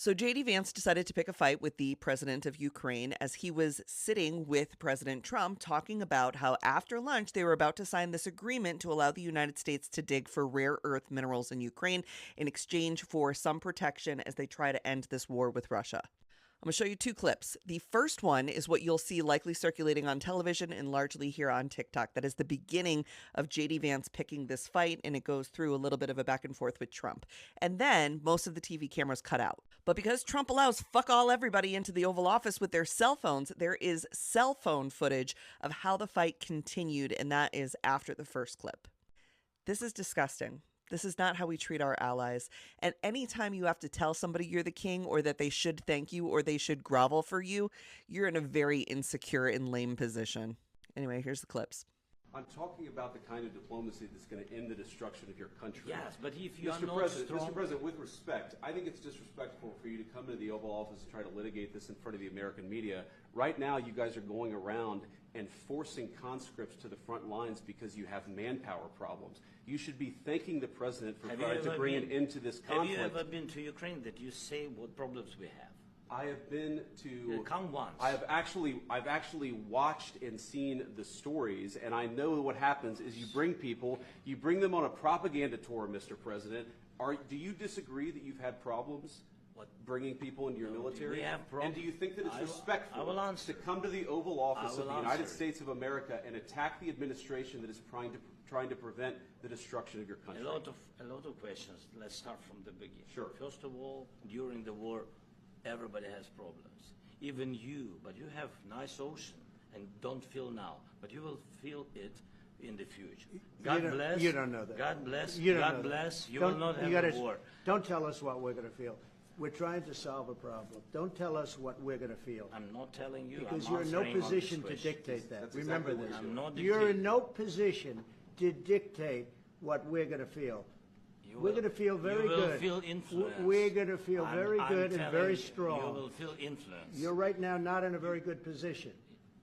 So JD Vance decided to pick a fight with the president of Ukraine as he was sitting with President Trump talking about how after lunch they were about to sign this agreement to allow the United States to dig for rare earth minerals in Ukraine in exchange for some protection as they try to end this war with Russia. I'm going to show you two clips. The first one is what you'll see likely circulating on television and largely here on TikTok. That is the beginning of JD Vance picking this fight, and it goes through a little bit of a back and forth with Trump. And then most of the TV cameras cut out. But because Trump allows fuck all everybody into the Oval Office with their cell phones, there is cell phone footage of how the fight continued, and that is after the first clip. This is disgusting. This is not how we treat our allies. And anytime you have to tell somebody you're the king or that they should thank you or they should grovel for you, you're in a very insecure and lame position. Anyway, here's the clips. I'm talking about the kind of diplomacy that's going to end the destruction of your country. Yes, but if you are Mr. not President, strong... Mr. President, with respect, I think it's disrespectful for you to come into the Oval Office and try to litigate this in front of the American media. Right now, you guys are going around and forcing conscripts to the front lines because you have manpower problems. You should be thanking the President for trying to bring an end to this conflict. Have you ever been to Ukraine that you say what problems we have? I have been to. Come once. I've actually watched and seen the stories, and I know what happens is you bring them on a propaganda tour, Mr. President. Do you disagree that you've had problems bringing people into your military? We have problems. And do you think that it's respectful to come to the Oval Office of the United States of America and attack the administration that is trying to prevent the destruction of your country? A lot of questions. Let's start from the beginning. Sure. First of all, during the war, everybody has problems. Even you, but you have nice ocean and don't feel now, but you will feel it in the future. God bless. You don't know that. God bless. You don't God know bless. That. You will not have a war. Don't tell us what we're going to feel. We're trying to solve a problem. Don't tell us what we're going to feel. I'm not telling you. Because I'm you're in no answering on position this to question. dictate that. That's Remember exactly this. what I'm not You're in dictating. no position to dictate what we're going to feel. We're going to feel very you will good. Feel influence. We're going to feel very good and very You strong. will feel influence. You're right now not in a very good position.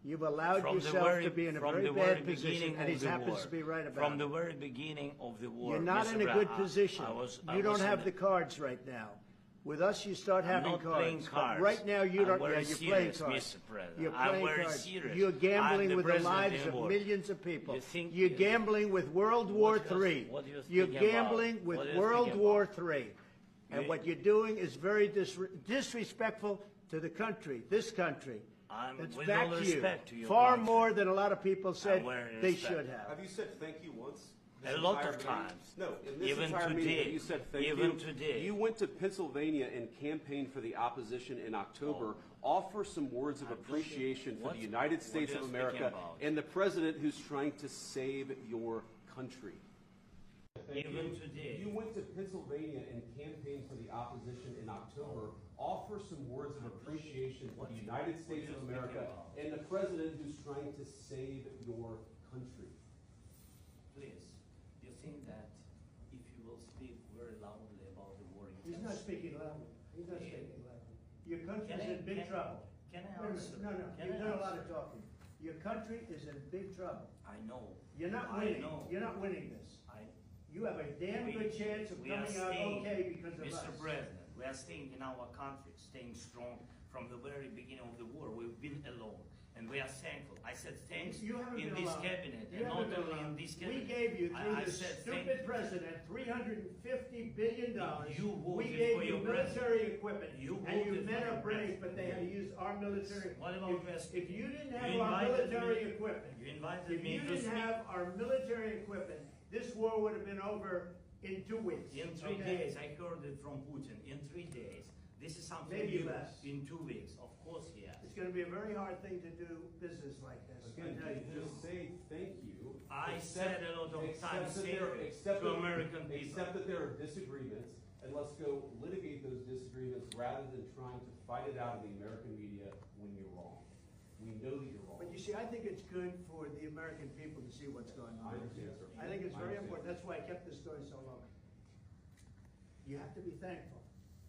You've allowed From yourself to be in a very bad position, and he happens to be right about From it. the very beginning of the war. You're not Mr. in a Brown, good position. I You don't was have in the cards right now. With us, you start having not cards. playing But cards. right now, you I'm don't. very Yeah, you're serious, playing cards. Mr. President. You're I'm playing very cards. serious. You're I'm gambling the with the president lives in of war. millions of people. You think You're gambling with World War III. what do you You're think about? gambling with What do you World think War about? III. And what you're doing is very disrespectful to the country, this country. It's with back all to you. respect to your Far country. more than a lot of people said very they respect. should have. Have you said thank you once? A lot of times. No, in this Even entire today. meeting, you said thank Even you. today. You went to Pennsylvania and campaigned for the opposition in October. Offer some words of appreciation for the United States what of are you America speaking about? and the president who's trying to save your country. Even today. You went to Pennsylvania and campaigned for the opposition in October. Offer some words of appreciation for the United States of America and the president who's trying to save your country. Please, you think that if you will speak very loudly about the war, He's not speaking loudly. He's not speaking loudly. Your country's Can I- in big can- trouble. Can I Wait a minute. answer? No, Can you've I done a lot answer? of talking. Your country is in big trouble. I know. You're not I winning. know. You're not winning this. You have a damn good chance of we are coming out staying, okay because of us. Mr. President, we are staying in our country, staying strong from the very beginning of the war. We've been alone, and we are thankful. I said thanks You haven't in been this alone. cabinet, You and not haven't been only in alone. this cabinet. We gave you, through I this said stupid president, $350 billion. You We voted gave for you your military president. equipment. You And you voted men for are your brave, president. but they had to use our military. What about West? If you didn't You have our invited military me- equipment, You invited if me you to didn't speak. have our military equipment, this war would have been over in 2 weeks. In 3 okay? days, I heard it from Putin. In 3 days, this is something Maybe new. less. In 2 weeks, of course, yes. It's going to be a very hard thing to do business like this. I Again, tell you. just say thank you. I said a lot of times that thank there- you except to that- American people. Except that there are disagreements, and let's go litigate those disagreements rather than trying to fight it out in the American media when you're wrong. We know that you're wrong. But you see, I think it's good for the American people to see what's going I on. understand, sir. I think it's I very understand. important. That's why I kept this story so long. You have to be thankful.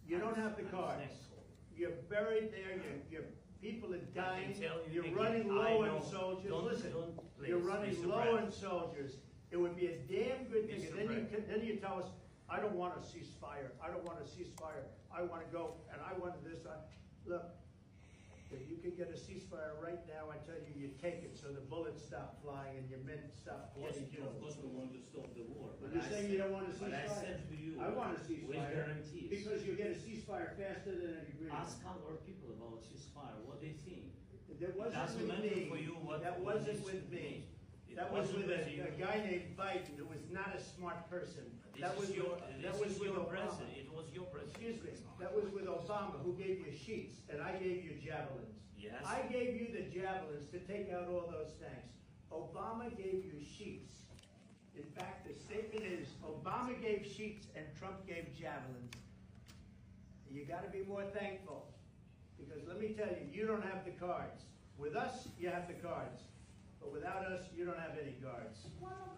You don't have the I'm cards. thankful. You're buried there, your people are dying, tell you you're again, running I low know. on soldiers. Don't- Listen, don't, you're please, running Mr. low President. on soldiers. It would be a damn good thing. Mr. And then you tell us, I don't want a ceasefire. I don't want a ceasefire. I want to go, and I want this. Look, if you can get a ceasefire right now, I tell you, you take it so the bullets stop flying and your men stop getting killed. Of course, we want to stop the war. But you're saying you don't want a ceasefire? But I said to you, I want a with ceasefire. guarantees. Because you get a ceasefire faster than an agreement. Ask our people about ceasefire, what they think. That wasn't doesn't with matter me. for you what- That what wasn't is- with me. It That was wasn't with with you. a guy named Biden, who was not a smart person. That was Your with Obama. president. It was your president. Excuse me, that was with Obama, who gave you sheets, and I gave you javelins. Yes. I gave you the javelins to take out all those tanks. Obama gave you sheets. In fact, the statement is, Obama gave sheets and Trump gave javelins. You gotta be more thankful, because let me tell you, you don't have the cards. With us, you have the cards, but without us, you don't have any cards. One of